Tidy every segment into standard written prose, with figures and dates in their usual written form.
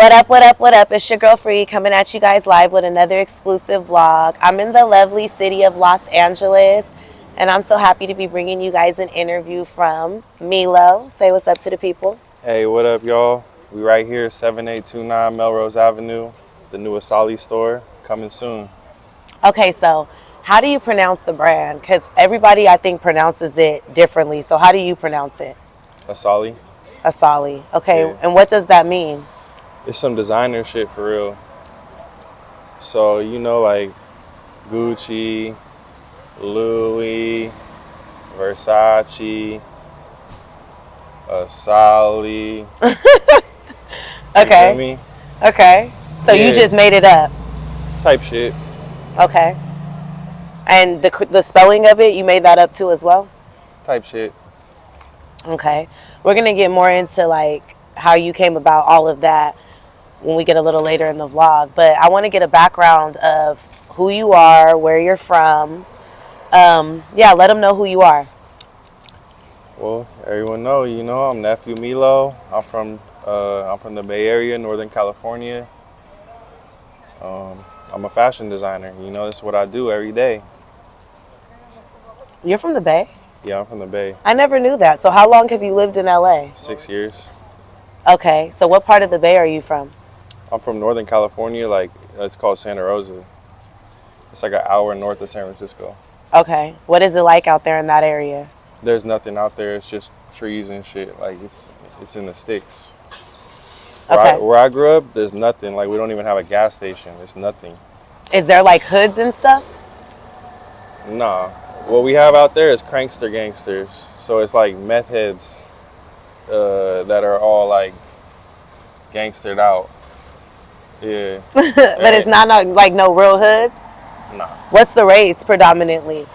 What up, what up, what up? It's your girl Free coming at you guys live with another exclusive vlog. I'm in the lovely city of Los Angeles, and I'm so happy to be bringing you guys an interview from Milo. Say what's up to the people. Hey, what up, y'all? We right here, 7829 Melrose Avenue, the new Asaali store, coming soon. Okay, so how do you pronounce the brand? Because everybody, I think, pronounces it differently. So how do you pronounce it? Asaali. Asaali. Okay, Yeah. and what does that mean? It's some designer shit for real. So, you know, like Gucci, Louis, Versace, Asaali. Okay. You feel me? Okay. So you Yeah. just made it up. Type shit. Okay. And the spelling of it, you made that up too as well? Type shit. Okay. We're going to get more into like how you came about all of that when we get a little later in the vlog. But I want to get a background of who you are, where you're from. Yeah, let them know who you are. Well, everyone know, I'm Nephew Milo. I'm from the Bay Area, Northern California. I'm a fashion designer. That's what I do every day. You're from the Bay? Yeah, I'm from the Bay. I never knew that. So how long have you lived in LA? 6 years. Okay. So what part of the Bay are you from? I'm from Northern California, like it's called Santa Rosa. It's like an hour north of San Francisco. Okay. What is it like out there in that area? There's nothing out there. It's just trees and shit. Like it's in the sticks. Okay. Where I grew up, there's nothing. Like we don't even have a gas station. It's nothing. Is there like hoods and stuff? Nah. What we have out there is prankster gangsters. So it's like meth heads that are all like gangstered out. Yeah. But it's not like no real hoods? Nah. What's the race predominantly?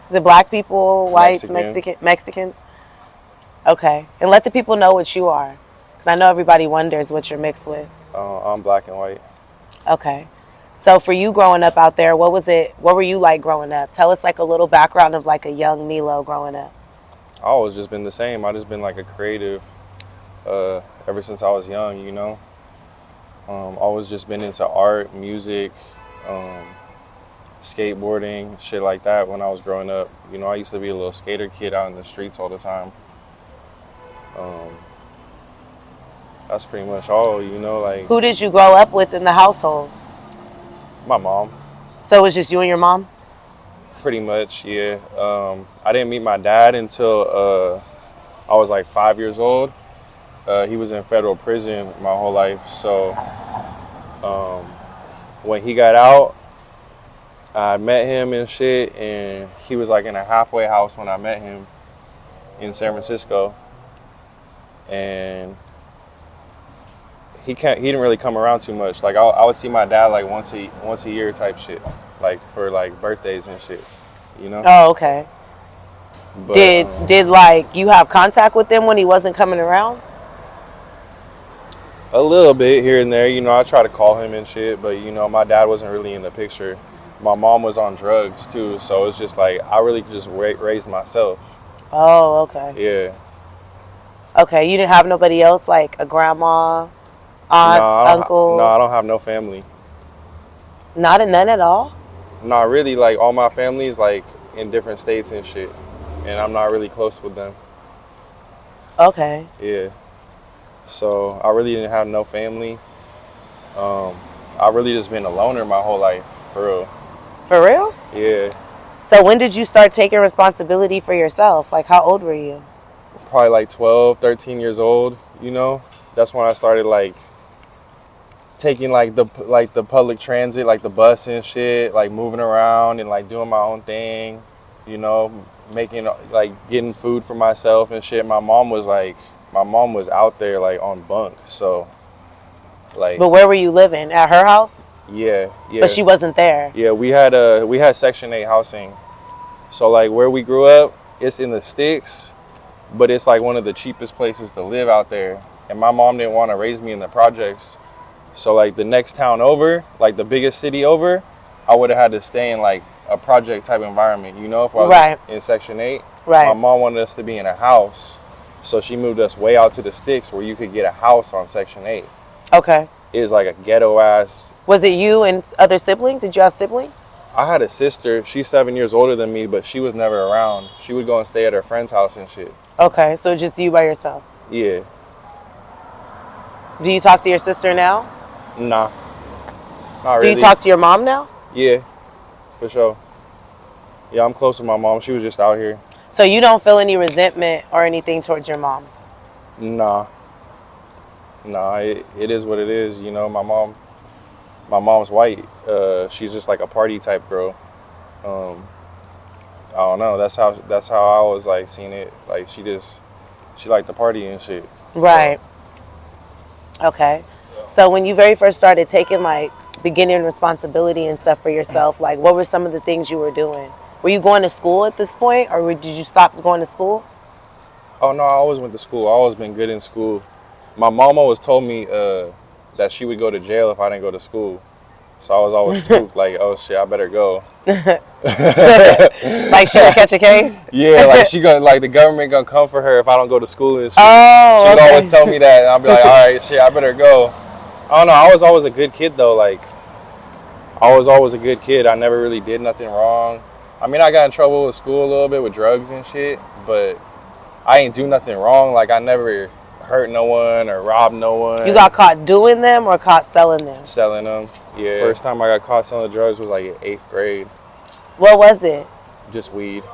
Is it black people, whites, Mexicans? Okay. And let the people know what you are. Because I know everybody wonders what you're mixed with. I'm black and white. Okay. So for you growing up out there, what were you like growing up? Tell us like a little background of like a young Milo growing up. I always just been the same. I just been like a creative ever since I was young, Always just been into art, music, skateboarding, shit like that when I was growing up. I used to be a little skater kid out in the streets all the time. That's pretty much all, like Who did you grow up with in the household? my mom. So it was just you and your mom? Pretty much, yeah. I didn't meet my dad until I was like 5 years old. He was in federal prison my whole life. So when he got out, I met him and shit, and he was like in a halfway house when I met him in San Francisco. And he didn't really come around too much. Like I would see my dad like once a year type shit, like for like birthdays and shit, Oh, okay. But, did like you have contact with him when he wasn't coming around? a little bit here and there, I try to call him and shit, but my dad wasn't really in the picture. My mom was on drugs too, so it's just like I really just raised myself. Oh, okay. Yeah. Okay, you didn't have nobody else, like a grandma, aunts, uncles? No, I don't have no family. Not a none at all? Not really. Like all my family is like in different states and shit, and I'm not really close with them. Okay. Yeah. So I really didn't have no family. I really just been a loner my whole life, for real. For real? Yeah. So when did you start taking responsibility for yourself? Like how old were you? Probably like 12, 13 years old, That's when I started like taking like the public transit, like the bus and shit, like moving around and like doing my own thing, making like getting food for myself and shit. My mom was out there like on bunk, so like. But where were you living? At her house? Yeah. But she wasn't there. Yeah, we had Section 8 housing. So like where we grew up, it's in the sticks, but it's like one of the cheapest places to live out there. And my mom didn't want to raise me in the projects. So like the next town over, like the biggest city over, I would have had to stay in like a project type environment, if I was in Section 8. Right. My mom wanted us to be in a house. So she moved us way out to the sticks where you could get a house on Section 8. Okay. It's like a ghetto ass. Was it you and other siblings? Did you have siblings? I had a sister. She's 7 years older than me, but she was never around. She would go and stay at her friend's house and shit. Okay, so just you by yourself. Yeah. Do you talk to your sister now? Nah. Not Do really. you talk to your mom now? Yeah, for sure. Yeah, I'm close with my mom. She was just out here. So you don't feel any resentment or anything towards your mom? Nah. Nah, it is what it is. You know, my mom's white. She's just like a party type girl. I don't know. That's how I was like seeing it. Like she liked the party and shit. Right. So. Okay. So when you very first started taking like beginning responsibility and stuff for yourself, like what were some of the things you were doing? Were you going to school at this point, or did you stop going to school? Oh no, I always went to school. I always been good in school. My mom always told me that she would go to jail if I didn't go to school. So I was always spooked, like, oh shit, I better go. Like she would catch a case? Yeah, like like the government gonna come for her if I don't go to school and shit. Oh, she would okay. always tell me that, and I'd be like, all right, shit, I better go. I don't know. I was always a good kid though. Like, I was always a good kid. I never really did nothing wrong. I mean, I got in trouble with school a little bit with drugs and shit, but I ain't do nothing wrong. Like, I never hurt no one or robbed no one. You got caught doing them or caught selling them? Selling them. Yeah. First time I got caught selling drugs was like in 8th grade. What was it? Just weed.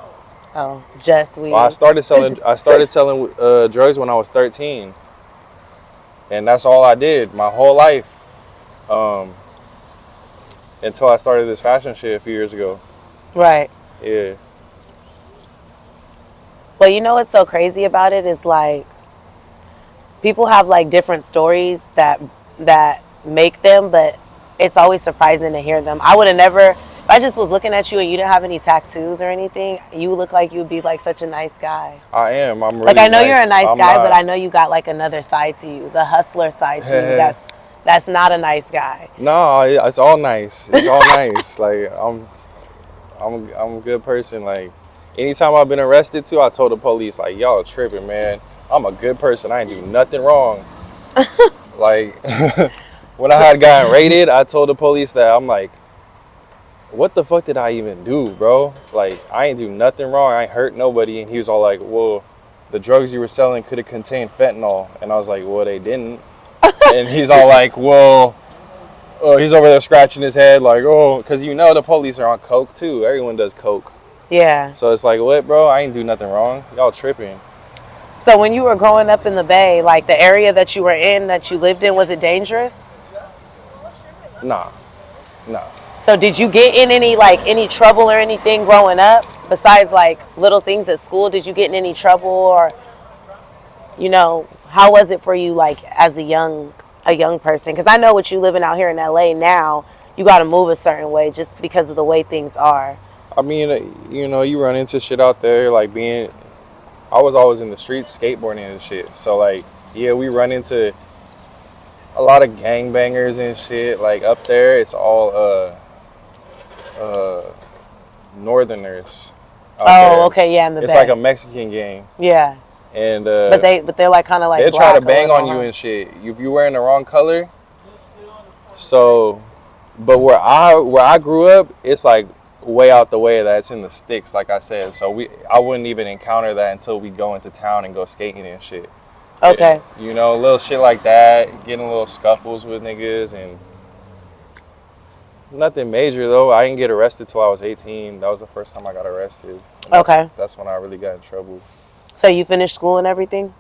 Oh, just weed. Well, I started selling drugs when I was 13. And that's all I did my whole life. Until I started this fashion shit a few years ago. Right. Yeah. Well, you know what's so crazy about it is like people have like different stories that make them, but it's always surprising to hear them. I would have never, if I just was looking at you and you didn't have any tattoos or anything, you look like you would be like such a nice guy. I am. I'm really like I know nice. You're a nice guy, but I know you got like another side to you, the hustler side to you. That's not a nice guy. No, it's all nice. It's all nice. Like I'm a good person. Like anytime I've been arrested too, I told the police like, y'all tripping, man. I'm a good person. I ain't do nothing wrong. Like when I had gotten raided, I told the police that I'm like, what the fuck did I even do, bro? Like I ain't do nothing wrong. I ain't hurt nobody. And he was all like, well, the drugs you were selling could have contained fentanyl. And I was like, well, they didn't. And he's all like, well, he's over there scratching his head like, oh, because you know the police are on coke too. Everyone does coke. Yeah. So it's like, what, bro? I ain't do nothing wrong. Y'all tripping. So when you were growing up in the Bay, like the area that you were in, that you lived in, was it dangerous? Nah. So did you get in any trouble or anything growing up? Besides like little things at school, did you get in any trouble, or how was it for you like as a young person? Because I know with you living out here in LA now, you got to move a certain way just because of the way things are. I mean, you run into shit out there like I was always in the streets skateboarding and shit. So like, yeah, we run into a lot of gangbangers and shit. Like up there, it's all Northerners. Oh, okay, yeah, in the Bay. It's like a Mexican gang. Yeah. And but they're like kind of like they try to bang on you and shit if you're wearing the wrong color. So, but where I grew up, it's like way out the way that it's in the sticks, like I said. So I wouldn't even encounter that until we go into town and go skating and shit. Okay. And, little shit like that, getting little scuffles with niggas and nothing major though. I didn't get arrested till I was 18. That was the first time I got arrested. Okay. That's when I really got in trouble. So you finished school and everything?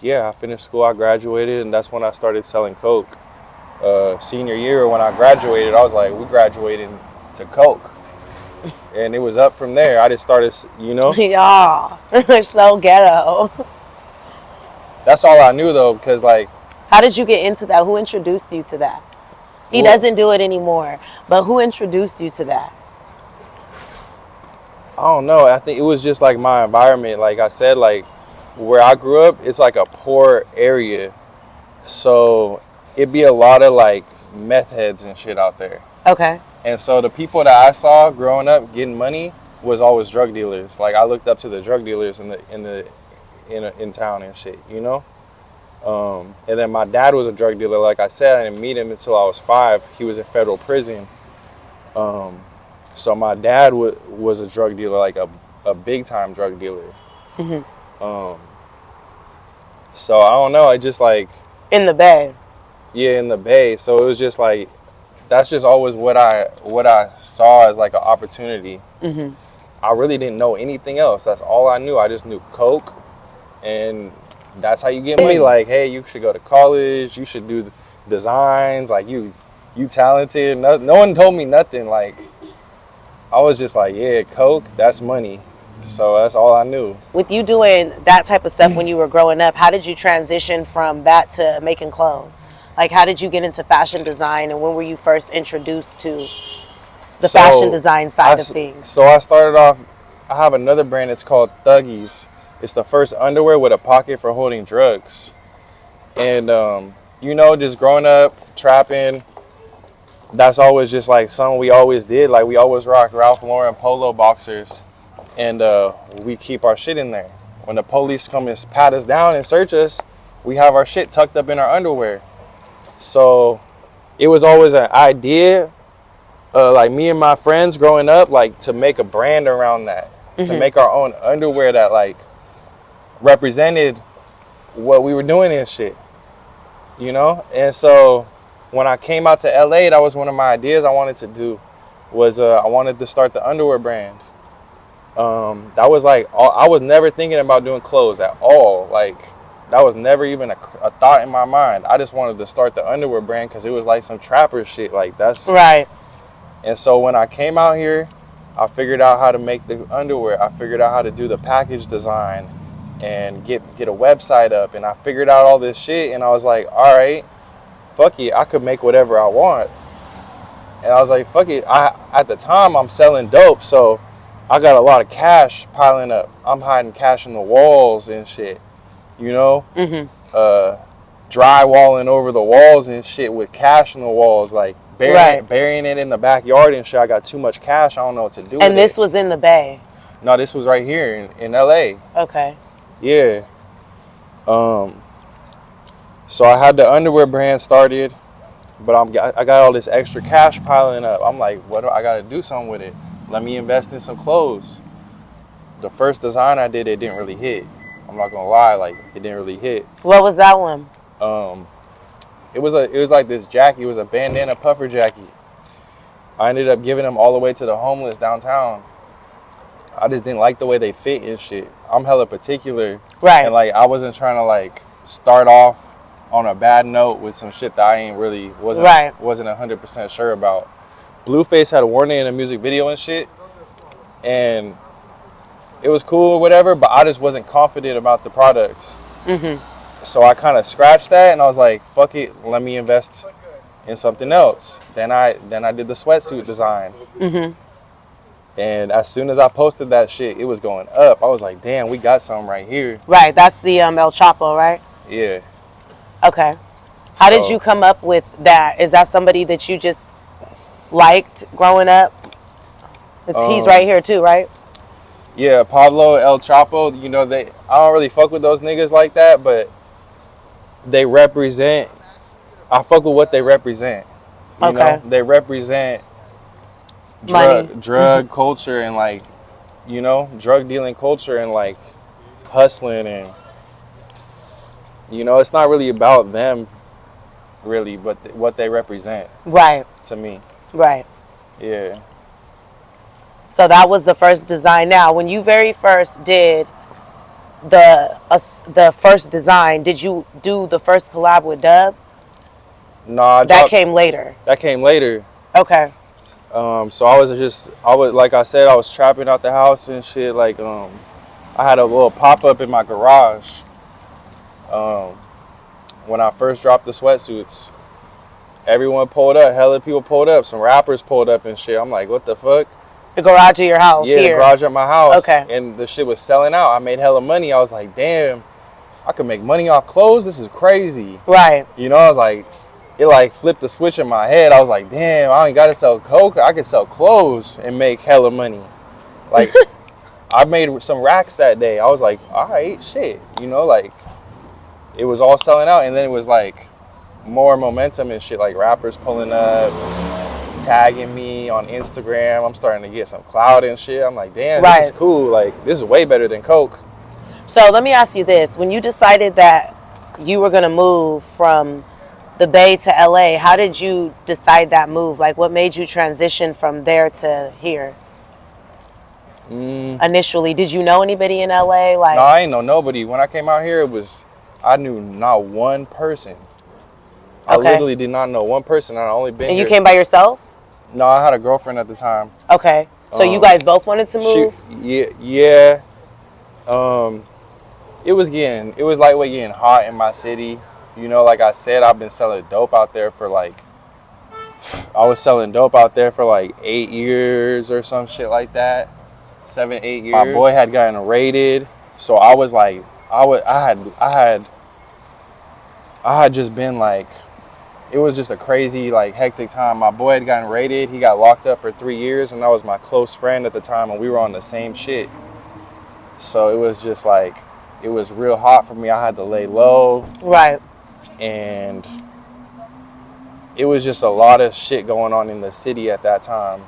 Yeah, I finished school. I graduated, and that's when I started selling coke. Senior year, when I graduated, I was like, we graduated to coke. And it was up from there. I just started, Yeah, so ghetto. That's all I knew, though, because, like... How did you get into that? Who introduced you to that? He doesn't do it anymore, but who introduced you to that? I don't know. I think it was just, like, my environment. Like I said, like, where I grew up, it's, like, a poor area. So it'd be a lot of, like, meth heads and shit out there. Okay. And so the people that I saw growing up getting money was always drug dealers. Like I looked up to the drug dealers in town and shit, And then my dad was a drug dealer. Like I said, I didn't meet him until I was 5. He was in federal prison. So my dad was a drug dealer, like a big time drug dealer. So I don't know. I just like In the Bay. Yeah, in the Bay. So it was just like that's just always what I saw as like an opportunity. I really didn't know anything else. That's all I knew. I just knew coke, and that's how you get money. Like, hey, you should go to college. You should do designs. Like, you talented. No one told me nothing. Like, I was just like, yeah, coke, that's money. So that's all I knew. With you doing that type of stuff when you were growing up, how did you transition from that to making clothes? Like, how did you get into fashion design, and when were you first introduced to the fashion design side of things? So I started off, I have another brand, it's called Thuggies. It's the first underwear with a pocket for holding drugs. And, you know, just growing up, trapping, that's always just like something we always did. Like, we always rocked Ralph Lauren polo boxers, and we keep our shit in there. When the police come and pat us down and search us, we have our shit tucked up in our underwear. So it was always an idea, like me and my friends growing up, like to make a brand around that, to make our own underwear that like represented what we were doing and shit, you know? And so when I came out to LA, that was one of my ideas I wanted to do, was I wanted to start the underwear brand. That was like, I was never thinking about doing clothes at all. Like, that was never even a thought in my mind. I just wanted to start the underwear brand because it was like some trapper shit. Like, that's right. And so when I came out here, I figured out how to make the underwear. I figured out how to do the package design and get a website up. And I figured out all this shit. And I was like, all right, fuck it. I could make whatever I want. And I was like, fuck it. At the time, I'm selling dope. So I got a lot of cash piling up. I'm hiding cash in the walls and shit, you know? Drywalling over the walls and shit with cash in the walls, like burying it in the backyard and shit. I got too much cash. I don't know what to do with it. And this was in the Bay? No, this was right here in LA. Okay. Yeah. So I had the underwear brand started, but I got all this extra cash piling up. I'm like, I got to do something with it. Let me invest in some clothes. The first design I did, it didn't really hit. I'm not gonna lie, like, it didn't really hit. What was that one? It was like this jacket. It was a bandana puffer jacket. I ended up giving them all the way to the homeless downtown. I just didn't like the way they fit and shit. I'm hella particular. Right. And like, I wasn't trying to like start off on a bad note with some shit that I ain't really wasn't 100% sure about. Blueface had worn it in a music video and shit, and it was cool or whatever, but I just wasn't confident about the product. So I kind of scratched that, and I was like, fuck it, let me invest in something else. Then I did the sweatsuit design. And as soon as I posted that shit, it was going up. I was like, damn, we got something right here. Right, that's the El Chapo, right? Yeah. Okay. How did you come up with that? Is that somebody that you just liked growing up? He's right here too, right? Yeah, Pablo, El Chapo, you know, I don't really fuck with those niggas like that, but they represent, I fuck with what they represent. You know? They represent drug culture and like, you know, drug dealing culture and like hustling, and you know, it's not really about them really, but what they represent. Right. To me. Right. Yeah. So that was the first design. Now, when you very first did the first design, did you do the first collab with Dub? No, that came later. That came later. Okay. So I was like I said, I was trapping out the house and shit. Like, I had a little pop up in my garage. When I first dropped the sweatsuits, everyone pulled up. Hella people pulled up. Some rappers pulled up and shit. I'm like, what the fuck? The garage of your house? Yeah, here. The garage at my house. Okay. And the shit was selling out. I made hella money. I was like, damn, I could make money off clothes. This is crazy. Right. You know, I was like, it like flipped the switch in my head. I was like, damn, I ain't got to sell coke. I could sell clothes and make hella money. Like, I made some racks that day. I was like, all right, shit. You know, like, it was all selling out, and then it was like more momentum and shit, like rappers pulling up, tagging me on Instagram. I'm starting to get some clout and shit. I'm like, damn, Right. this is cool. Like, this is way better than Coke. So let me ask you this. When you decided that you were going to move from the Bay to LA, how did you decide that move? Like, what made you transition from there to here? Initially, did you know anybody in LA? Like, No, I ain't know nobody. When I came out here, I knew not one person. I literally did not know one person. I only been and here. you came by yourself? No, I had a girlfriend at the time. Okay. So you guys both wanted to move? Yeah. It was lightweight getting hot in my city. You know, like I said, I've been selling dope out there for like, I was selling dope out there for like 8 years or some shit like that. 7, 8 years. My boy had gotten raided, so I was like, I had just been like, it was just a crazy, like, hectic time. My boy had gotten raided. He got locked up for 3 years, and that was my close friend at the time, and we were on the same shit. So it was just like, it was real hot for me. I had to lay low. Right. And it was just a lot of shit going on in the city at that time.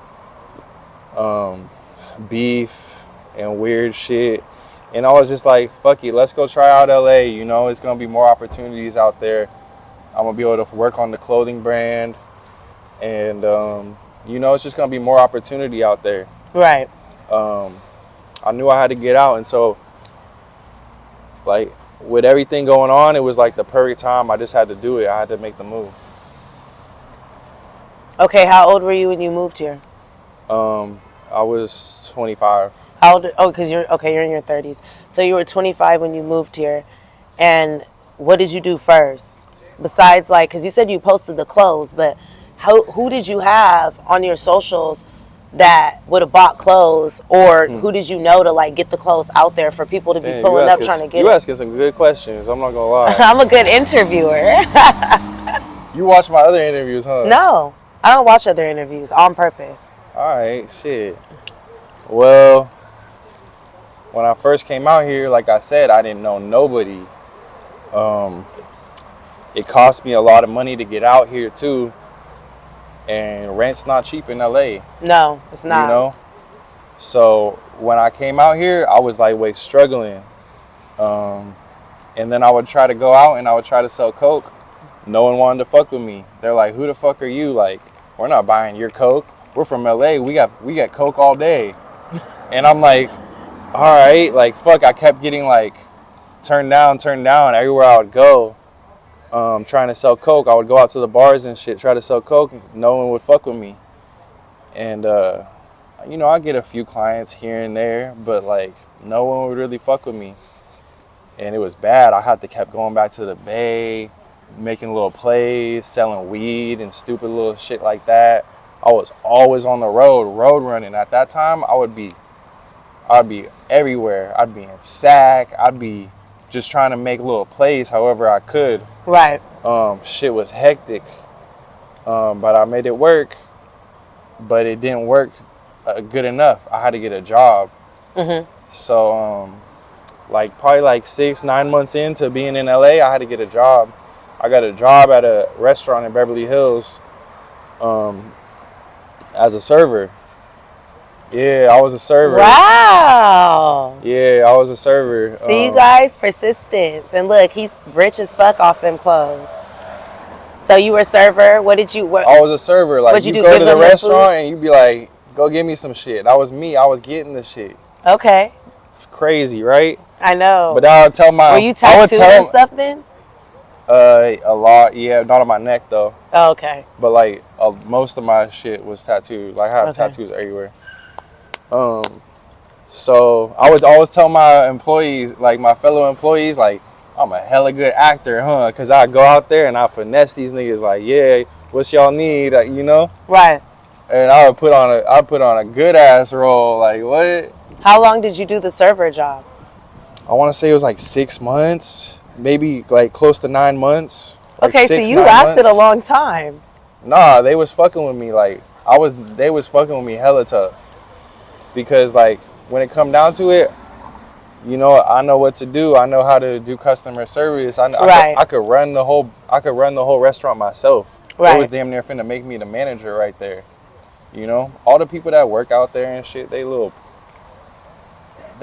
Beef and weird shit. And I was just like, fuck it, let's go try out LA. You know, it's going to be more opportunities out there. I'm going to be able to work on the clothing brand. And, you know, it's just going to be more opportunity out there. Right. I knew I had to get out. And so, like, with everything going on, it was like the perfect time. I just had to do it. I had to make the move. Okay, how old were you when you moved here? I was 25. How old? Oh, because you're in your 30s. So you were 25 when you moved here. And what did you do first? Besides, like, because you said you posted the clothes, but who did you have on your socials that would have bought clothes, or who did you know to, like, get the clothes out there for people to be pulling up trying to get it? You asking some good questions. I'm not gonna lie. I'm a good interviewer. You watch my other interviews, huh? No, I don't watch other interviews on purpose. All right, shit. Well, when I first came out here, like I said, I didn't know nobody. It cost me a lot of money to get out here too, and rent's not cheap in LA. No, it's not. You know, so when I came out here, I was like struggling, and then I would try to go out and I would try to sell Coke. No one wanted to fuck with me. They're like, "Who the fuck are you? Like, we're not buying your Coke. We're from LA. We got Coke all day." And I'm like, all right, like, fuck. I kept getting like turned down everywhere I would go. Trying to sell Coke. I would go out to the bars and shit, try to sell Coke. No one would fuck with me. And, you know, I get a few clients here and there, but, like, no one would really fuck with me. And it was bad. I had to kept going back to the Bay, making little plays, selling weed and stupid little shit like that. I was always on the road running. At that time, I'd be everywhere. I'd be in SAC. I'd be just trying to make little plays however I could. Right. Shit was hectic, but I made it work. But it didn't work good enough. I had to get a job. So, like, probably like 6-9 months into being in LA, I had to get a job. I got a job at a restaurant in Beverly Hills as a server. Yeah, I was a server. Wow. Yeah, I was a server. See, you guys, persistence. And look, he's rich as fuck off them clothes. So you were a server. What did you? I was a server. Like, you go to the restaurant and you'd be like, "Go get me some shit." That was me. I was getting the shit. Okay. It's crazy, right? I know. But I would tell my. Were you tattooed and stuff then? A lot, yeah. Not on my neck though. Oh, okay. But like most of my shit was tattooed. Like, I have tattoos everywhere. So I would always tell my employees, like my fellow employees, like, I'm a hella good actor, huh? Because I go out there and I finesse these niggas, like, yeah, what y'all need, you know? Right. And I would put on a good ass role, like, what? How long did you do the server job? I want to say it was like 6 months, maybe like close to 9 months. Like okay, 6, so you lasted a long time. Nah, they was fucking with me, like, they was fucking with me hella tough. Because, like, when it come down to it, you know, I know what to do. I know how to do customer service. Right. I could run the whole restaurant myself. Right. They was damn near finna make me the manager right there. You know, all the people that work out there and shit, they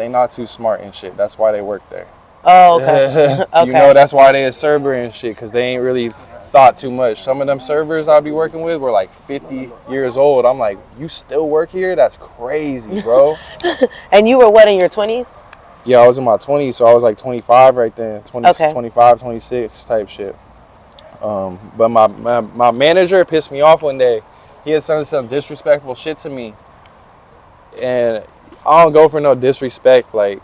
not too smart and shit. That's why they work there. Oh, okay. Okay. You know, that's why they a server and shit, because they ain't really thought too much. Some of them servers I'll be working with were like 50 years old. I'm like, you still work here? That's crazy, bro. And you were what, in your 20s? Yeah, I was in my 20s, so I was like 25 right then. 20, Okay. 25, 26 type shit. But my manager pissed me off one day. He had said some disrespectful shit to me. And I don't go for no disrespect, like,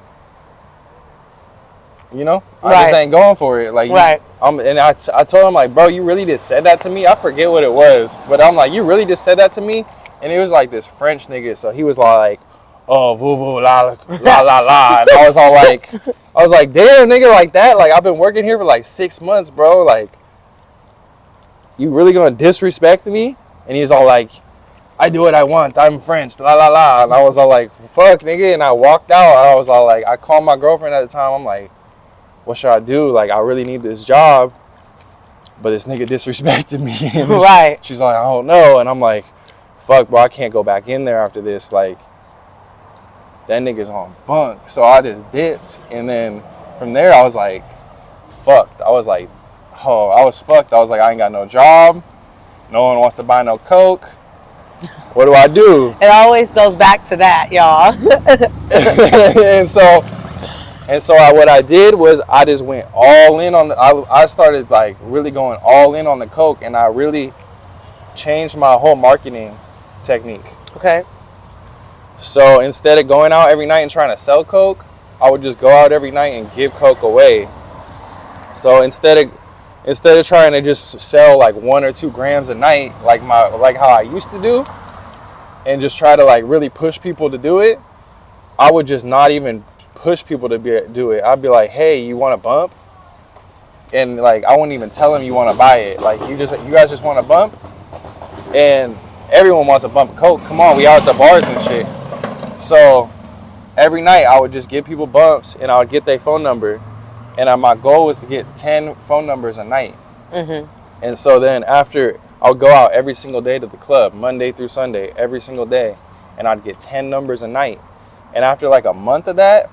you know? I just ain't going for it. Like, right. I told him, like, bro, you really just said that to me? I forget what it was. But I'm like, you really just said that to me? And it was like this French nigga. So he was like, oh, voo voo la la la la. And I was like, damn, nigga, like that? Like, I've been working here for like 6 months, bro. Like, you really gonna disrespect me? And he's all like, I do what I want. I'm French, la la la. And I was all like, fuck, nigga. And I walked out. I was all like, I called my girlfriend at the time. I'm like, what should I do? Like, I really need this job, but this nigga disrespected me. And right. She's like, I don't know. And I'm like, fuck, bro, I can't go back in there after this. Like, that nigga's on bunk. So I just dipped. And then from there, I was like, fucked. I was like, oh, I was fucked. I was like, I ain't got no job. No one wants to buy no Coke. What do I do? It always goes back to that, y'all. And so what I did was I just went all in on I started like really going all in on the Coke, and I really changed my whole marketing technique. Okay. So instead of going out every night and trying to sell Coke, I would just go out every night and give Coke away. So instead of trying to just sell like 1 or 2 grams a night, like how I used to do, and just try to like really push people to do it, I would just not even push people to do it. I'd be like, hey, you want a bump? And like, I wouldn't even tell them you want to buy it. Like, you guys just want a bump? And everyone wants a bump of Coke. Come on, we out at the bars and shit. So every night I would just give people bumps, and I would get their phone number. And my goal was to get 10 phone numbers a night. Mm-hmm. And so then after, I'll go out every single day to the club, Monday through Sunday, every single day. And I'd get 10 numbers a night. And after like a month of that,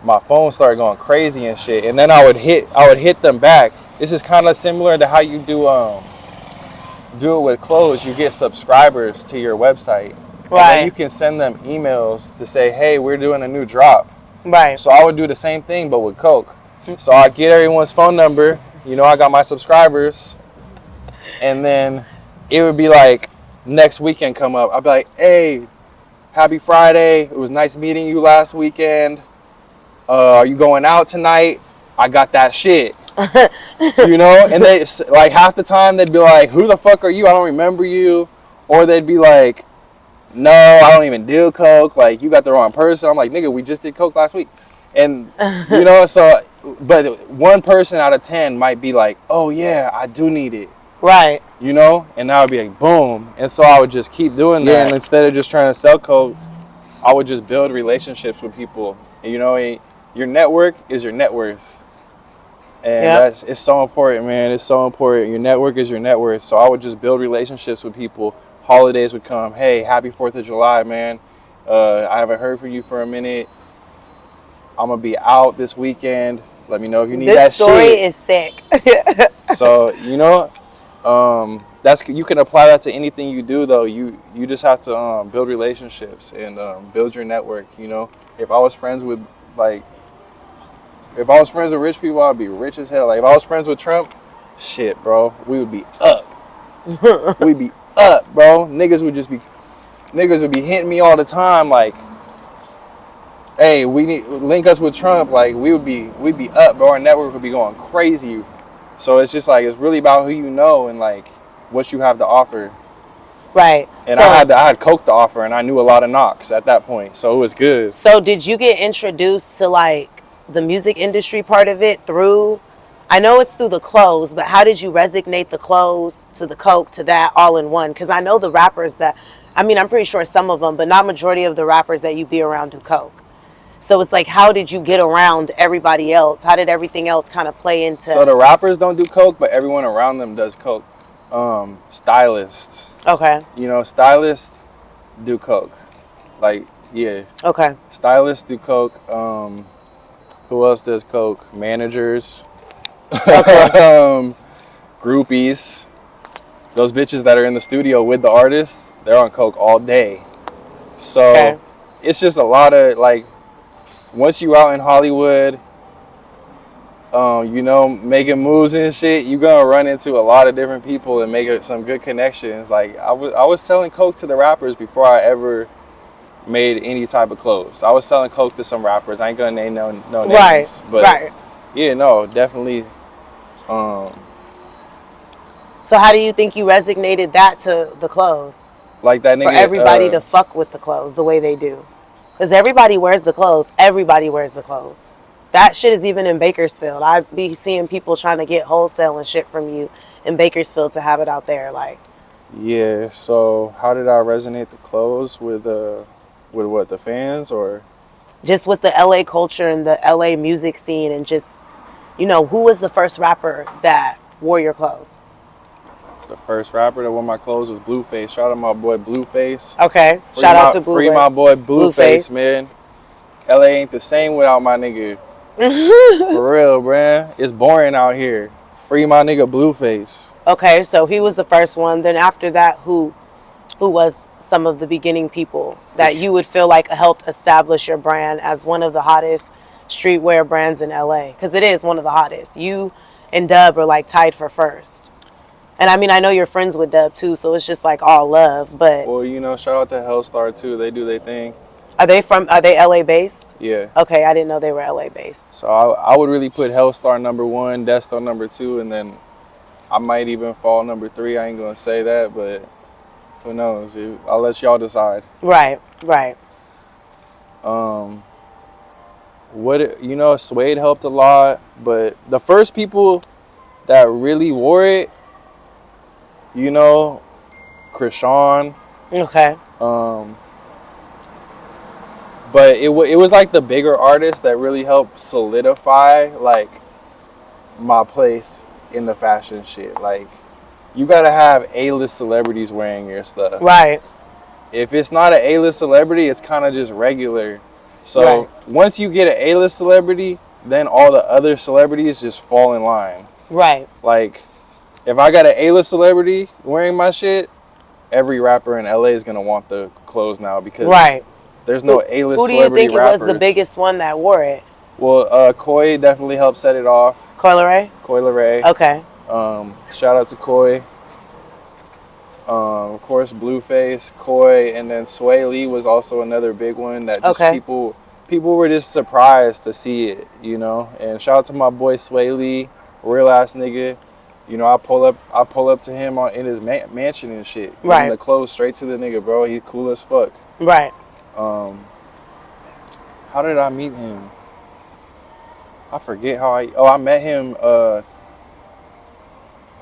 my phone started going crazy and shit. And then I would hit them back. This is kind of similar to how you do it with clothes. You get subscribers to your website. Right. And then you can send them emails to say, hey, we're doing a new drop. Right. So I would do the same thing, but with Coke. So I'd get everyone's phone number. You know, I got my subscribers. And then it would be like, next weekend come up. I'd be like, hey, happy Friday. It was nice meeting you last weekend. Are you going out tonight? I got that shit. You know? And they, like, half the time they'd be like, who the fuck are you? I don't remember you. Or they'd be like, no, I don't even do Coke. Like, you got the wrong person. I'm like, nigga, we just did Coke last week. And, you know, so, but one person out of 10 might be like, oh, yeah, I do need it. Right. You know? And I would be like, boom. And so I would just keep doing that. And instead of just trying to sell Coke, I would just build relationships with people. You know, your network is your net worth. And it's so important, man. It's so important. Your network is your net worth. So I would just build relationships with people. Holidays would come. Hey, happy 4th of July, man. I haven't heard from you for a minute. I'm going to be out this weekend. Let me know if you need that shit. This story is sick. So, you know, you can apply that to anything you do, though. You just have to build relationships and build your network, you know. If I was friends with rich people, I'd be rich as hell. Like, if I was friends with Trump, shit, bro, we would be up. We'd be up, bro. Niggas would be hitting me all the time, like, hey, we need link us with Trump. Like, we'd be up, bro. Our network would be going crazy. So it's just like, it's really about who you know and like what you have to offer. Right. And so, I had Coke to offer, and I knew a lot of knocks at that point, so it was good. So did you get introduced to like the music industry part of it through? I know it's through the clothes, but how did you resonate the clothes to the Coke to that all in one? Because I know the rappers that, I mean, I'm pretty sure some of them, but not majority of the rappers that you be around do Coke. So it's like, how did you get around everybody else? How did everything else kind of play into? So the rappers don't do coke, but everyone around them does coke. Stylists. Okay. You know, stylists do coke. Like, yeah. Okay. Stylists do coke. Who else does coke? Managers. Okay. Groupies. Those bitches that are in the studio with the artist, they're on coke all day. So Okay. it's just a lot of, like, once you out in Hollywood, you know, making moves and shit, you're gonna run into a lot of different people and make some good connections. Like, I was selling coke to the rappers before I ever made any type of clothes. I was selling coke to some rappers. I ain't gonna name no names. Right. But Right. yeah, no, definitely. So how do you think you resonated that to the clothes? Like that nigga. For everybody to fuck with the clothes the way they do. Because everybody wears the clothes. Everybody wears the clothes. That shit is even in Bakersfield. I be seeing people trying to get wholesale and shit from you in Bakersfield to have it out there. Like, yeah. So how did I resonate the clothes with what, the fans, or just with the LA culture and the LA music scene, and just, you know, who was the first rapper that wore your clothes? the first rapper that wore my clothes was Blueface. Shout out my boy Blueface. Okay. Shout out to Blue. Free my boy Blueface, Blueface. man. LA ain't the same without my nigga. For real, bruh. It's boring out here. Free my nigga Blueface. Okay, so he was the first one. Then after that, who was some of the beginning people that you would feel like helped establish your brand as one of the hottest streetwear brands in LA? Because it is one of the hottest. You and Dub are like tied for first. And I mean, I know you're friends with Dub too, so it's just like all love. But Well, you know, shout out to Hellstar too. They do their thing. are they LA based? Yeah. Okay, I didn't know they were LA based. So I would really put Hellstar #1, Desto #2, and then I might even fall #3. I ain't gonna say that, but who knows? I'll let y'all decide. Right, right. You know, Suede helped a lot, but the first people that really wore it, you know, Krishan. Okay. But it was like the bigger artists that really helped solidify like my place in the fashion shit. Like, you gotta have A-list celebrities wearing your stuff. Right. If it's not an A-list celebrity, it's kind of just regular. So Right. once you get an A-list celebrity, then all the other celebrities just fall in line. Right. Like, if I got an A-list celebrity wearing my shit, every rapper in LA is gonna want the clothes now, because Right. there's no A-list Who do you celebrity think rappers. was the biggest one that wore it? Well, Koi definitely helped set it off. Coi Leray? Coi Leray. Okay. Shout out to Koi. Of course, Blueface, Koi, and then Sway Lee was also another big one that just Okay. people were just surprised to see it, you know. And shout out to my boy Sway Lee, real ass nigga. You know, I pull up to him in his mansion and shit. Right. Giving the clothes straight to the nigga, bro. He's cool as fuck. Right. How did I meet him? I forget how I met him.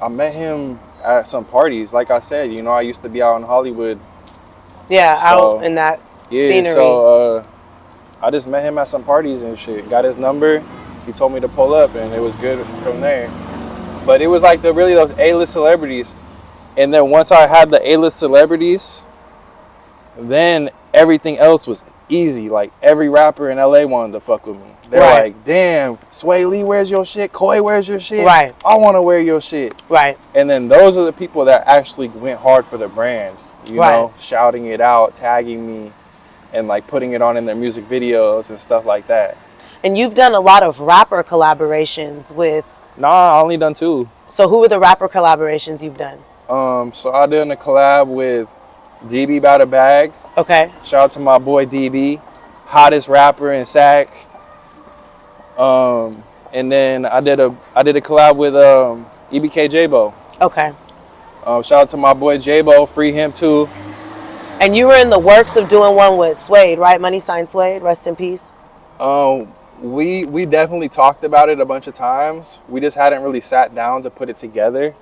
I met him at some parties. Like I said, you know, I used to be out in Hollywood. Yeah, So, out in that Yeah, scenery. so I just met him at some parties and shit. Got his number. He told me to pull up, and it was good from there. But it was like really those A-list celebrities. And then once I had the A-list celebrities, then everything else was easy. Like, every rapper in LA wanted to fuck with me. They're Right. like, damn, Sway Lee wears your shit, Koi wears your shit. Right. I want to wear your shit. Right. And then those are the people that actually went hard for the brand. You Right. know, shouting it out, tagging me, and like putting it on in their music videos and stuff like that. And you've done a lot of rapper collaborations with. Nah, I only done 2. So who are the rapper collaborations you've done? So I did a collab with DB Bout a Bag. Okay. Shout out to my boy DB, hottest rapper in SAC. And then I did a collab with EBK J-Bo. Okay. Shout out to my boy J-Bo, free him too. And you were in the works of doing one with Suede, right? Money Sign Suede, rest in peace. We definitely talked about it a bunch of times. We just hadn't really sat down to put it together.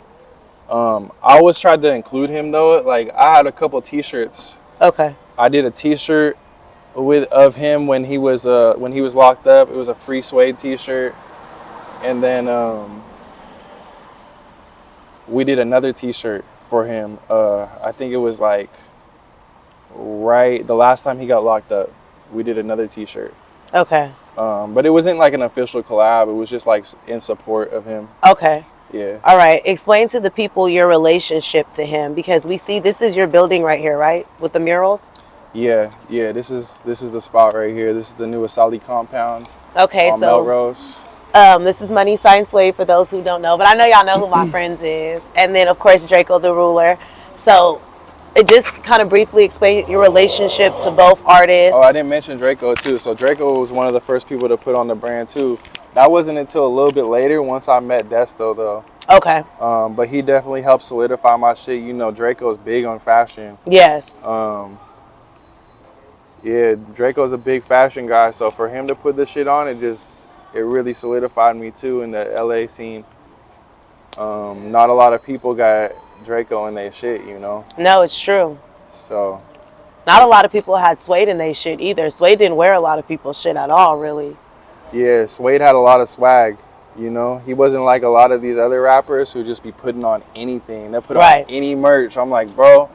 I always tried to include him though. Like, I had a couple t-shirts. Okay. I did a t-shirt of him when he was locked up. It was a Free Suede T-shirt, and then we did another T-shirt for him. I think it was like right the last time he got locked up. We did another T-shirt. Okay. But it wasn't like an official collab. It was just like in support of him. Okay. Yeah. All right. Explain to the people your relationship to him, because we see this is your building right here, right? With the murals? Yeah. This is the spot right here. This is the new Asaali compound. Okay, on so Melrose. This is Money Sign Suede for those who don't know, but I know y'all know who my friends is. And then of course Draco the Ruler. So it just kind of briefly explain your relationship to both artists. Oh, I didn't mention Draco too. So Draco was one of the first people to put on the brand too. That wasn't until a little bit later, once I met Desto though. Okay. But he definitely helped solidify my shit. You know, Draco's big on fashion. Yes. Yeah, Draco's a big fashion guy. So for him to put this shit on, it really solidified me too in the LA scene. Not a lot of people got Draco in their shit, you know. No, it's true. So not a lot of people had Suede in their shit either. Suede didn't wear a lot of people's shit at all, really. yeah, Suede had a lot of swag, you know. He wasn't like a lot of these other rappers who just be putting on anything. They put on any merch. I'm like, bro,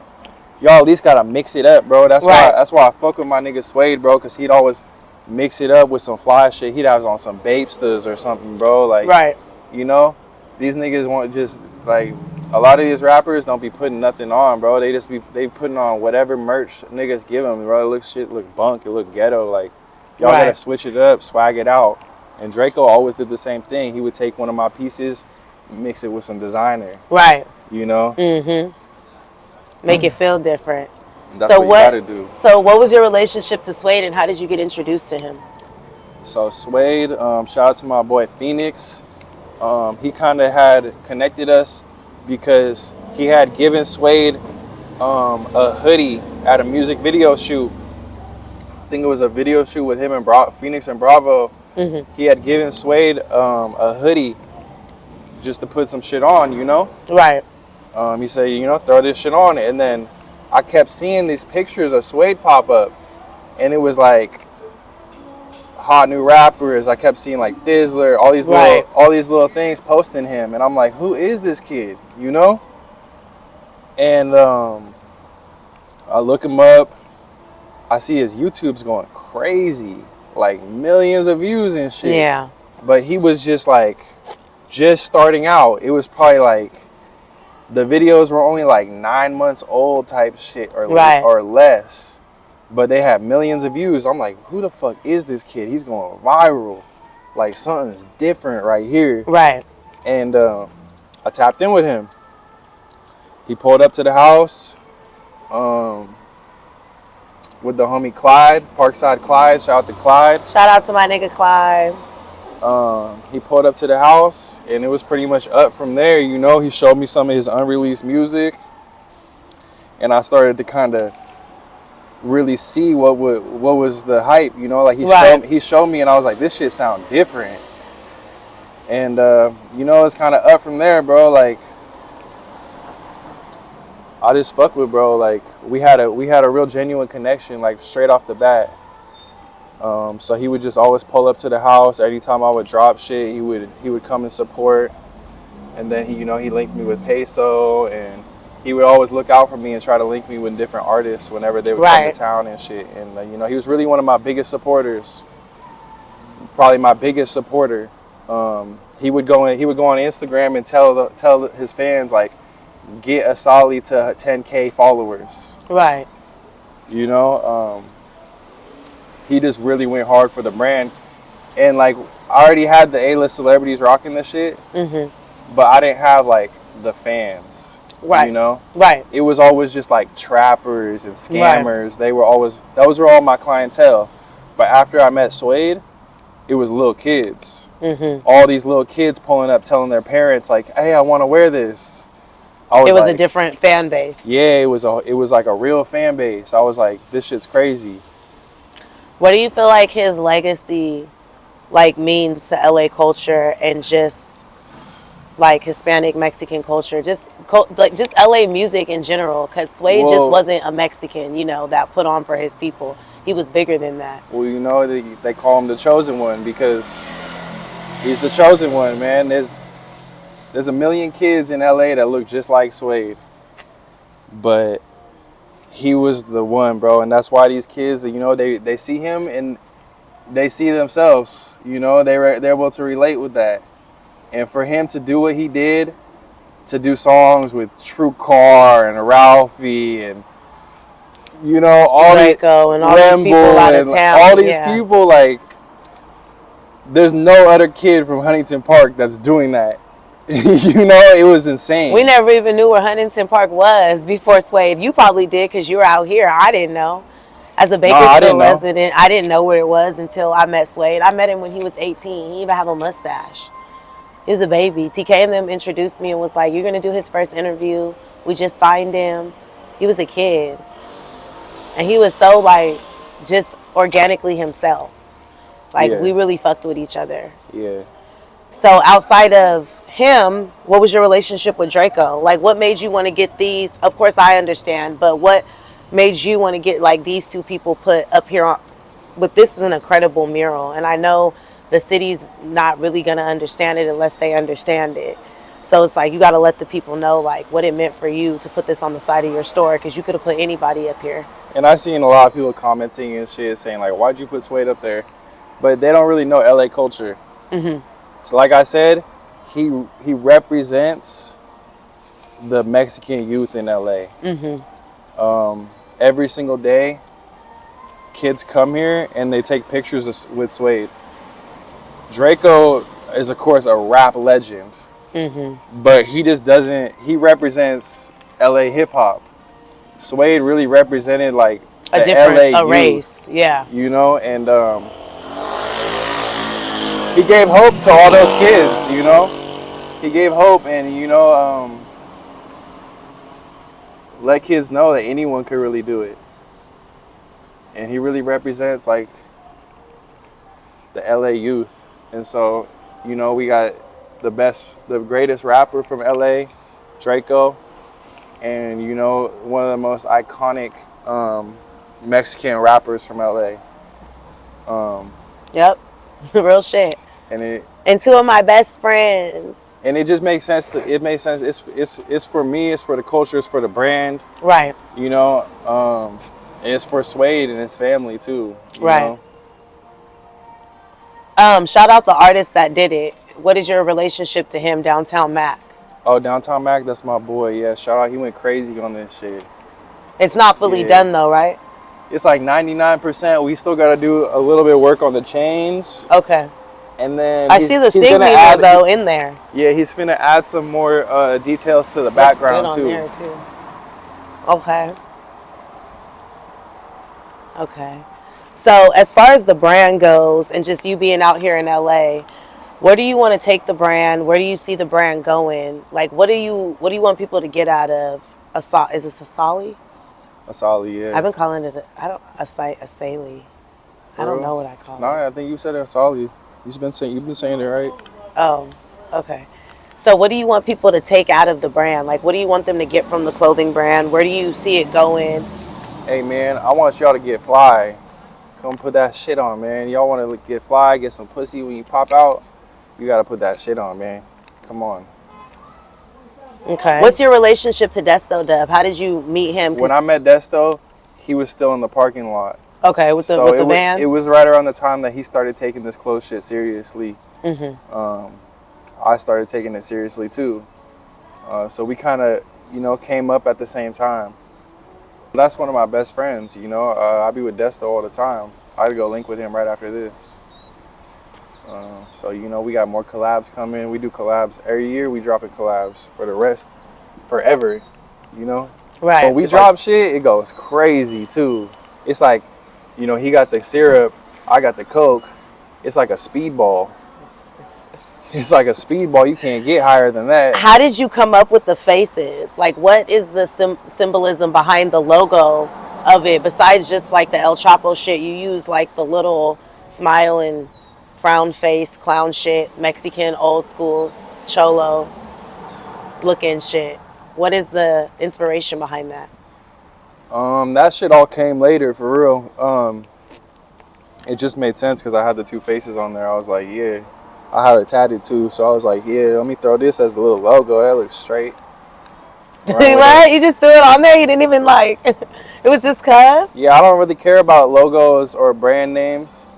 y'all at least gotta mix it up, bro. That's why I fuck with my nigga Suede, bro, because he'd always mix it up with some fly shit. He'd have on some Bapestas or something, bro. Like, you know, these niggas want just like a lot of these rappers don't be putting nothing on, bro. They putting on whatever merch niggas give them, bro. It look bunk, it look ghetto. Like, y'all gotta switch it up, swag it out. And Draco always did the same thing. He would take one of my pieces, mix it with some designer. Right. You know? Mm-hmm. Make it feel different. That's what you gotta do. So what was your relationship to Suede and how did you get introduced to him? So Suede, shout out to my boy Phoenix. He kind of had connected us because he had given Suede a hoodie at a music video shoot. I think it was a video shoot with him and Phoenix and Bravo. Mm-hmm. He had given Suede a hoodie just to put some shit on, you know? Right. He said, you know, throw this shit on. And then I kept seeing these pictures of Suede pop up. And it was like hot new rappers. I kept seeing like Thizzler, all these little things posting him. And I'm like, who is this kid? You know? And I look him up. I see his YouTube's going crazy. Like millions of views and shit. Yeah. But he was just starting out. It was probably like the videos were only like 9 months old type shit or less. But they had millions of views. I'm like, who the fuck is this kid? He's going viral. Like something's different right here. Right. And I tapped in with him. He pulled up to the house with the homie Clyde, Parkside Clyde. Shout out to Clyde. Shout out to my nigga Clyde. He pulled up to the house, and it was pretty much up from there. You know, he showed me some of his unreleased music, and I started to kind of really see what was the hype. You know, like he showed me, and I was like, this shit sound different. And you know, it's kind of up from there, bro. Like, I just fuck with bro. Like, we had a real genuine connection, like straight off the bat. So he would just always pull up to the house. Anytime I would drop shit, he would come and support. And then he linked me with Peso, and he would always look out for me and try to link me with different artists whenever they would come to town and shit. And you know, he was really one of my biggest supporters. Probably my biggest supporter. He would go on Instagram and tell his fans, like, get Asaali to 10K followers. Right. You know, he just really went hard for the brand. And like, I already had the A-list celebrities rocking this shit, but I didn't have like the fans. Right. You know? Right. It was always just like trappers and scammers. Right. Those were all my clientele. But after I met Suede, it was little kids. All these little kids pulling up telling their parents, like, hey, I want to wear this. It was a different fan base. Yeah, it was like a real fan base. I was like, this shit's crazy. What do you feel like his legacy like means to LA culture and just like Hispanic Mexican culture, just LA music in general? Because Suede just wasn't a Mexican, you know, that put on for his people. he was bigger than that. Well, you know, they call him the chosen one because he's the chosen one, man. There's a million kids in LA that look just like Suede, but he was the one, bro. And that's why these kids, you know, they see him and they see themselves. You know, they're able to relate with that. And for him to do what he did, to do songs with True Car and Ralphie and, you know, all Draco and all these people out of town, all these people, like, there's no other kid from Huntington Park that's doing that. You know, it was insane. We never even knew where Huntington Park was before Suede. You probably did because you were out here. I didn't know. As a Bakersfield resident, I didn't know where it was until I met Suede. I met him when he was 18. He even had a mustache. He was a baby. TK and them introduced me and was like, you're going to do his first interview. We just signed him. He was a kid. And he was so, like, just organically himself. Like, we really fucked with each other. Yeah. So outside of him, what was your relationship with Draco? Like, what made you want to get these? Of course, I understand. But what made you want to get, like, these two people put up here on, with this is an incredible mural. And I know the city's not really going to understand it unless they understand it. So it's like, you got to let the people know, like, what it meant for you to put this on the side of your store, because you could have put anybody up here. And I've seen a lot of people commenting and shit saying, like, why'd you put Suede up there? But they don't really know LA culture. So like I said, he represents the Mexican youth in LA. Every single day, kids come here and they take pictures with Suede. Draco is, of course, a rap legend, but he just doesn't. He represents LA hip hop. Suede really represented, like, a different LA race, yeah. You know, and he gave hope to all those kids. You know, he gave hope, and you know, let kids know that anyone could really do it. And he really represents, like, the LA youth. And so, you know, we got the greatest rapper from LA, Draco, and, you know, one of the most iconic Mexican rappers from LA. Yep, real shit. And two of my best friends. And it just makes sense. It makes sense. It's for me. It's for the culture. It's for the brand. Right. You know, and it's for Suede and his family too. You know? Shout out the artist that did it. What is your relationship to him, Downtown Mac? Oh, Downtown Mac, that's my boy. Yeah, shout out. He went crazy on this shit. It's not fully done though, right? It's like 99%. We still got to do a little bit of work on the chains. Okay. And then I see the stigma though in there. Yeah, he's finna add some more details to the background too. There too. Okay. Okay. So as far as the brand goes, and just you being out here in LA, where do you want to take the brand? Where do you see the brand going? Like, what do you want people to get out of Asaali? Is this Asaali? Asaali, yeah. I've been calling it Asaali. I don't know what I call it. No, I think you said Asaali. You've been saying it right. Oh, okay. So what do you want people to take out of the brand? Like, what do you want them to get from the clothing brand? Where do you see it going? Hey, man, I want y'all to get fly. Come put that shit on, man. Y'all want to get fly, get some pussy when you pop out? You got to put that shit on, man. Come on. Okay. What's your relationship to Desto Dub? How did you meet him? When I met Desto, he was still in the parking lot. Okay, with the van? It was right around the time that he started taking this clothes shit seriously. I started taking it seriously too. So we kind of, you know, came up at the same time. That's one of my best friends, you know. I be with Desto all the time. I'd go link with him right after this. So, you know, we got more collabs coming. We do collabs every year. We dropping collabs for the rest, forever, you know. Right. When we drop shit, it goes crazy too. It's like, you know, he got the syrup, I got the Coke. It's like a speedball. It's like a speedball. You can't get higher than that. How did you come up with the faces? Like, what is the symbolism behind the logo of it? Besides just like the El Chapo shit, you use like the little smile and frown face, clown shit, Mexican, old school, cholo looking shit. What is the inspiration behind that? That shit all came later, for real. it just made sense because I had the two faces on there. I was like, yeah. I had it tatted too, so I was like, yeah, let me throw this as the little logo. That looks straight. What? You just threw it on there? You didn't even like, it was just cuz? Yeah, I don't really care about logos or brand names.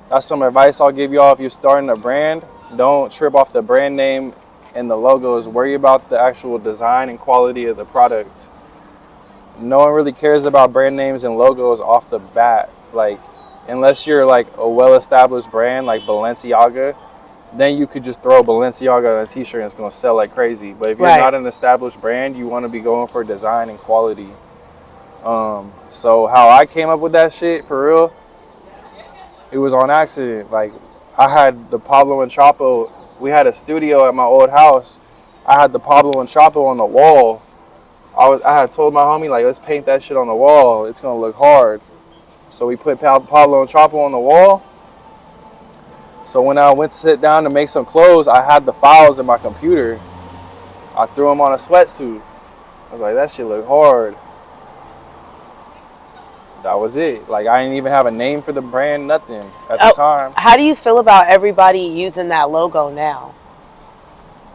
That's some advice I'll give y'all if you're starting a brand. Don't trip off the brand name and the logos. Worry about the actual design and quality of the product. No one really cares about brand names and logos off the bat. Like, unless you're like a well-established brand like Balenciaga, then you could just throw Balenciaga on a t-shirt and it's going to sell like crazy. But if you're not an established brand, you want to be going for design and quality. So how I came up with that shit, for real, it was on accident. Like, I had the Pablo and Chapo. We had a studio at my old house. I had the Pablo and Chapo on the wall. I had told my homie, like, let's paint that shit on the wall. It's going to look hard. So we put Pablo and Chapo on the wall. So when I went to sit down to make some clothes, I had the files in my computer. I threw them on a sweatsuit. I was like, that shit look hard. That was it. Like, I didn't even have a name for the brand, nothing at the time. How do you feel about everybody using that logo now?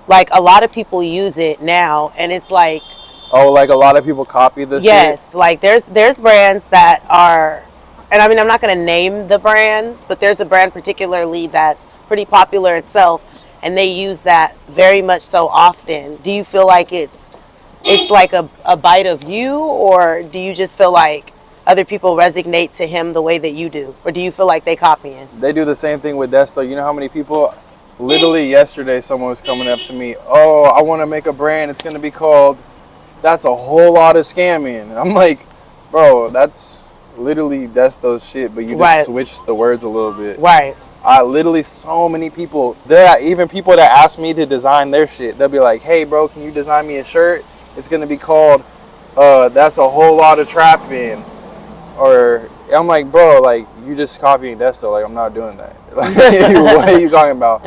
Like, a lot of people use it now, and it's like... Oh, like a lot of people copy this shit? Yes, like there's brands that are... And I mean, I'm not going to name the brand, but there's a brand particularly that's pretty popular itself, and they use that very much so often. Do you feel like it's like a bite of you, or do you just feel like other people resonate to him the way that you do? Or do you feel like they copying? They do the same thing with Desto. You know how many people... Literally yesterday, someone was coming up to me, oh, I want to make a brand. It's going to be called That's a Whole Lot of Scamming. And I'm like, bro, that's... literally Desto's shit, but you just switch the words a little bit. Right. Literally so many people. There are even people that ask me to design their shit. They'll be like, hey bro, can you design me a shirt? It's gonna be called That's a Whole Lot of Trapping. Or I'm like, bro, like, you just copying Desto. Like, I'm not doing that. Like, what are you talking about?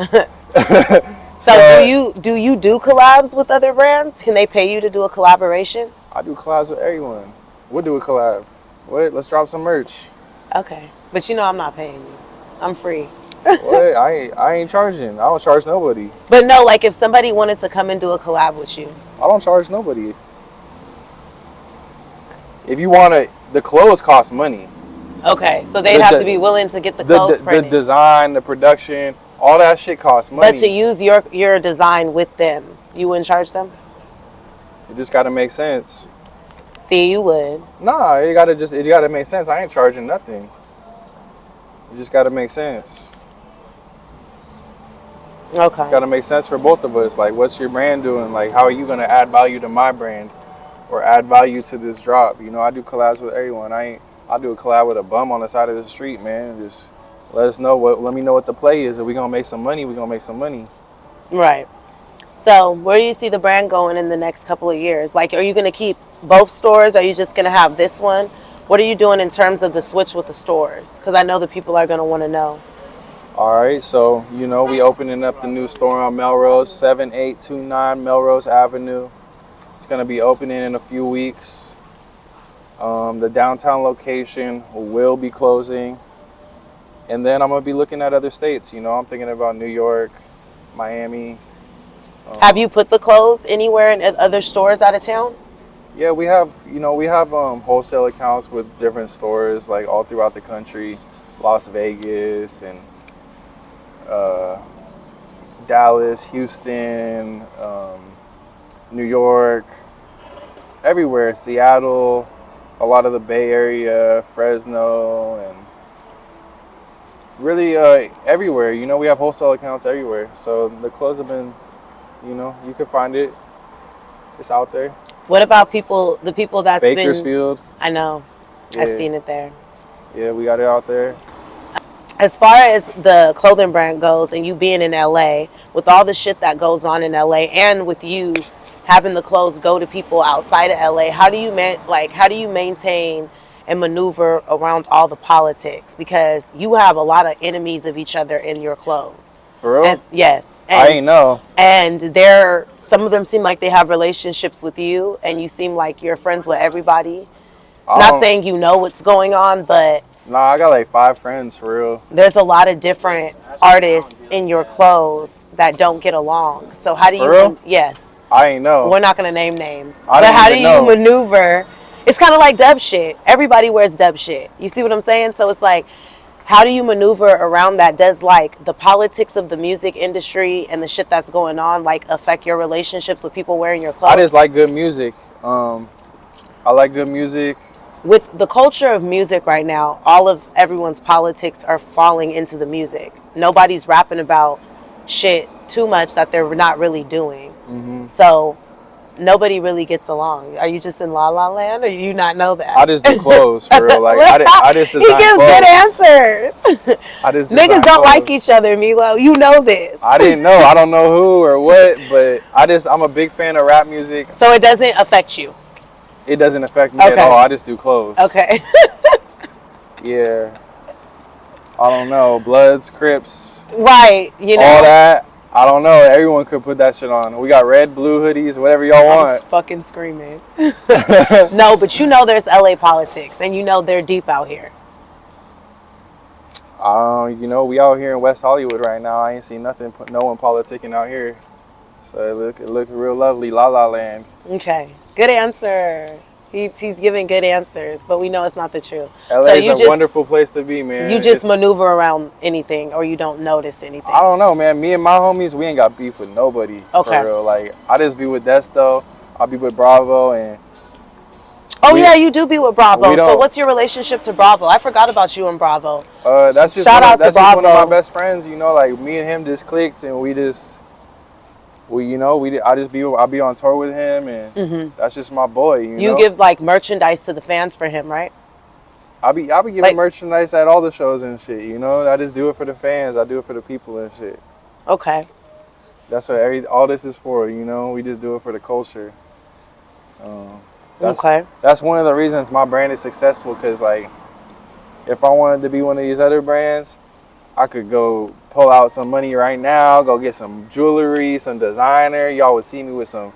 So do you do collabs with other brands? Can they pay you to do a collaboration? I do collabs with everyone. We'll do a collab. What? Let's drop some merch. Okay, but you know I'm not paying you. I'm free. What? I ain't charging. I don't charge nobody. But no, like if somebody wanted to come and do a collab with you. I don't charge nobody. If you want to, the clothes cost money. Okay, so they'd have to be willing to get the clothes printed. The design, the production, all that shit costs money. But to use your design with them, you wouldn't charge them? It just got to make sense. See, you would. Nah, it gotta make sense. I ain't charging nothing. It just gotta make sense. Okay. It's gotta make sense for both of us. Like, what's your brand doing? Like, how are you gonna add value to my brand, or add value to this drop? You know, I do collabs with everyone. I'll do a collab with a bum on the side of the street, man. Just let me know what the play is. If we gonna make some money, we gonna make some money. Right. So, where do you see the brand going in the next couple of years? Like, are you gonna keep both stores? Are you just gonna have this one? What are you doing in terms of the switch with the stores? Because I know the people are gonna want to know. All right, so you know we opening up the new store on Melrose, 7829 Melrose Avenue. It's gonna be opening in a few weeks. The downtown location will be closing, and then I'm gonna be looking at other states. You know, I'm thinking about New York, Miami. Have you put the clothes anywhere in other stores out of town? Yeah, we have wholesale accounts with different stores like all throughout the country, Las Vegas and Dallas, Houston, New York, everywhere, Seattle, a lot of the Bay Area, Fresno, and really everywhere. You know, we have wholesale accounts everywhere. So the clothes have been, you know, you can find it. It's out there. What about the people that's Bakersfield? I know. Yeah. I've seen it there. Yeah, we got it out there. As far as the clothing brand goes and you being in LA, with all the shit that goes on in LA and with you having the clothes go to people outside of LA, how do you maintain and maneuver around all the politics? Because you have a lot of enemies of each other in your clothes. For real? Yes. I ain't know. And some of them seem like they have relationships with you, and you seem like you're friends with everybody. Not saying you know what's going on, but Nah, I got like 5 friends for real. There's a lot of different artists in your clothes that don't get along. So how do For you? real? Yes, I ain't know. we're not gonna name names, I but didn't how do even you know. maneuver? It's kind of like dub shit. Everybody wears dub shit. You see what I'm saying? So it's like, how do you maneuver around that? Does like the politics of the music industry and the shit that's going on like affect your relationships with people wearing your I clothes? just like good music. I like good music. With the culture of music right now, all of everyone's politics are falling into the music. Nobody's rapping about shit too much that they're not really doing. So nobody really gets along. Are you just in La La Land, or you not know that? I just do clothes for real. Like I just He design gives clothes. good answers. I just Niggas design don't like clothes. each other, Milo. You know this. I didn't know. I don't know who or what, but I'm a big fan of rap music. So it doesn't affect you. It doesn't affect me at Okay. all. I just do clothes. Okay. Yeah. I don't know. Bloods, Crips, Right. You know. all that. I don't know. Everyone could put that shit on. We got red, blue hoodies, whatever y'all I'm want. fucking screaming. No, but you know there's LA politics, and you know they're deep out here. You know, we out here in West Hollywood right now. I ain't seen nothing, no one politicking out here. So it look real lovely, La La Land. Okay. Good answer. He's giving good answers, but we know it's not the truth. LA So is a wonderful place to be, man. You just maneuver around anything, or you don't notice anything. I don't know, man. Me and my homies, we ain't got beef with nobody. Okay. For real. Like, I just be with Desto. I'll be with Bravo, and Oh yeah, you do be with Bravo. we So don't- what's your relationship to Bravo? I forgot about you and Bravo. that's just Shout out to that's just one of Bravo. my best friends. You know, like me and him just clicked, and I'll be on tour with him, and that's just my boy. You know? give like merchandise to the fans for him, right? I'll be giving like- merchandise at all the shows and shit. You know, I just do it for the fans. I do it for the people and shit. Okay. That's what all this is for. You know, we just do it for the culture. Okay. That's one of the reasons my brand is successful. Cause like, if I wanted to be one of these other brands, I could go pull out some money right now, go get some jewelry, some designer. Y'all would see me with some,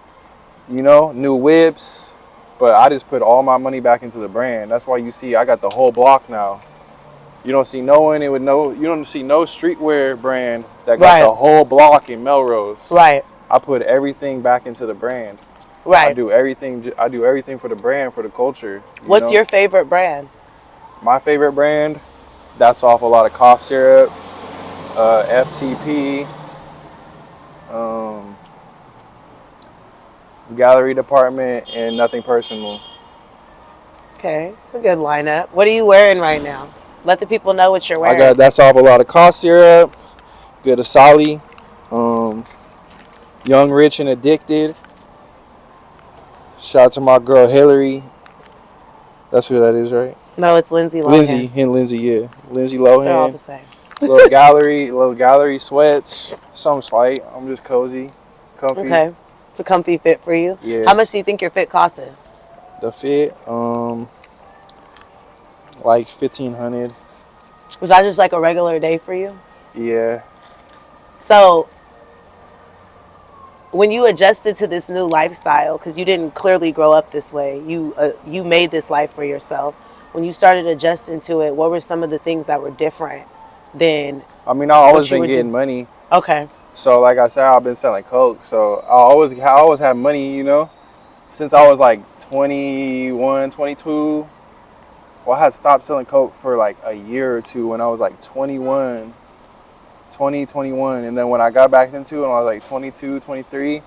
you know, new whips. But I just put all my money back into the brand. That's why you see I got the whole block now. You don't see you don't see no streetwear brand that got the whole block in Melrose. Right. I put everything back into the brand. Right. I do everything for the brand, for the culture. What's your favorite brand? My favorite brand, that's off a lot of cough syrup, FTP, gallery department, and Nothing Personal. Okay, it's a good lineup. What are you wearing right now? Let the people know what you're wearing. That's off a lot of cough syrup, good Asaali, Young, Rich, and Addicted. Shout out to my girl Hillary. That's who that is, right? No, it's Lindsay Lohan. Lindsay, yeah. Lindsay Lohan. They're all the same. little gallery sweats. Something slight. I'm just cozy, comfy. Okay. It's a comfy fit for you. Yeah. How much do you think your fit costs? The fit, like $1,500. Was that just like a regular day for you? Yeah. So, when you adjusted to this new lifestyle, because you didn't clearly grow up this way, you made this life for yourself. When you started adjusting to it, what were some of the things that were different than? I mean, I always been getting money. Okay. So, like I said, I've been selling coke. So I always had money, you know, since I was like 21, 22. Well, I had stopped selling coke for like a year or two when I was like 21. And then when I got back into it when I was like 22, 23, I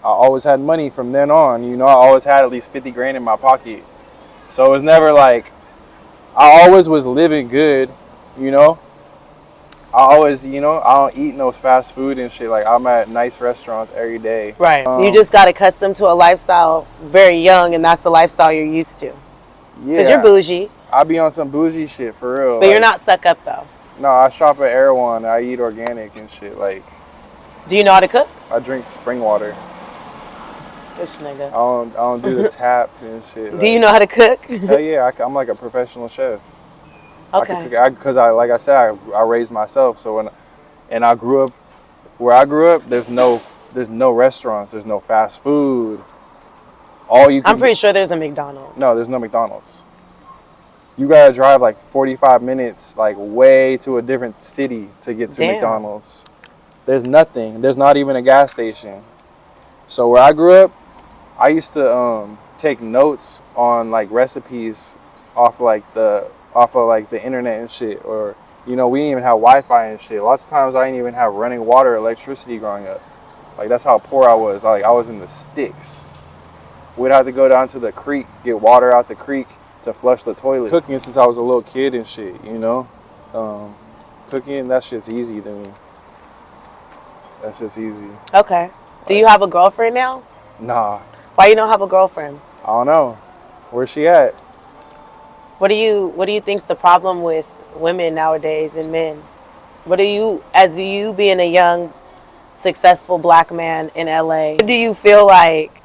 always had money from then on. You know, I always had at least 50 grand in my pocket. So it was never like, I always was living good, you know. I always, you know, I don't eat no fast food and shit. Like, I'm at nice restaurants every day. Right. You just got accustomed to a lifestyle very young, and that's the lifestyle you're used to. Yeah. Because you're bougie. I be on some bougie shit, for real. But you're not stuck up, though. No, I shop at Erewhon. I eat organic and shit. Like, do you know how to cook? I drink spring water. This nigga. I don't do the tap and shit. Like, do you know how to cook? Hell yeah, I'm like a professional chef. Okay. Because like I said, I raised myself. So I grew up where I grew up. There's no restaurants. There's no fast food. I'm pretty sure there's a McDonald's. No, there's no McDonald's. you gotta drive like 45 minutes, like way to a different city to get to Damn. McDonald's. There's nothing. There's not even a gas station. So where I grew up, I used to take notes on like recipes off of like the internet and shit. Or we didn't even have Wi-Fi and shit. Lots of times I didn't even have running water, electricity growing up. Like that's how poor I was. Like I was in the sticks. We'd have to go down to the creek, get water out the creek to flush the toilet. Cooking since I was a little kid and shit, cooking, that shit's easy to me. That shit's easy. Okay. Do you have a girlfriend now? Nah. Why you don't have a girlfriend? I don't know. Where's she at? What do you think's the problem with women nowadays and men? What do you, as you being a young, successful black man in LA, what do you feel like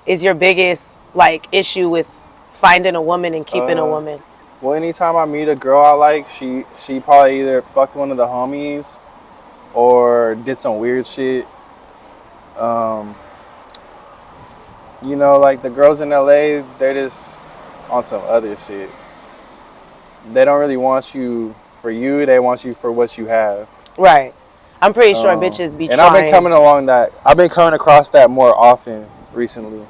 is your biggest like issue with finding a woman and keeping a woman? Well, anytime I meet a girl I like, she probably either fucked one of the homies or did some weird shit. Like the girls in LA, they're just on some other shit. They don't really want you for you, they want you for what you have. Right. I'm pretty sure bitches be and trying. I've been coming across that more often recently.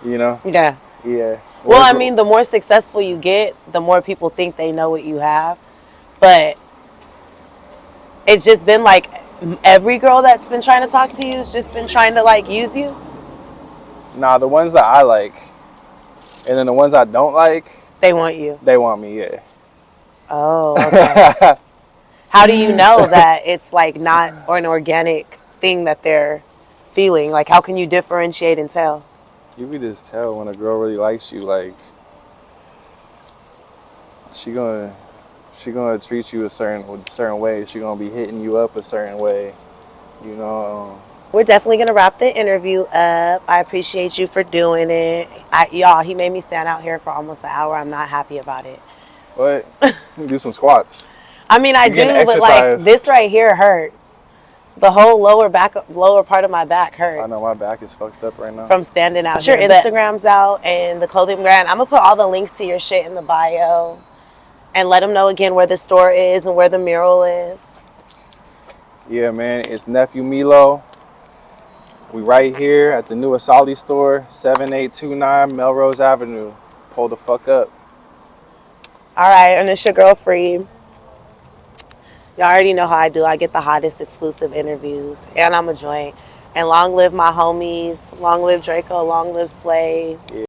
Yeah. Yeah. Well, I mean, the more successful you get, the more people think they know what you have. But it's just been like every girl that's been trying to talk to you has just been trying to like use you. Nah, the ones that I like, and then the ones I don't like, they want you. They want me, yeah. Oh, okay. How do you know that it's like not an organic thing that they're feeling? Like, how can you differentiate and tell? You can just tell when a girl really likes you. Like, she gonna treat you a certain way. She gonna be hitting you up a certain way. We're definitely gonna wrap the interview up. I appreciate you for doing it. Y'all, he made me stand out here for almost an hour. I'm not happy about it. What? You do some squats. I mean, I do, but like this right here hurts. The whole lower part of my back hurts. I know my back is fucked up right now. From standing out here. Your Instagram's out and the clothing brand. I'm gonna put all the links to your shit in the bio, and let them know again where the store is and where the mural is. Yeah, man, it's Nephew Milo. We right here at the new Asaali store, 7829 Melrose Avenue. Pull the fuck up. All right, and it's your girl Free. Y'all already know how I do. I get the hottest exclusive interviews, and I'm a joint. And long live my homies. Long live Draco. Long live Sway. Yeah.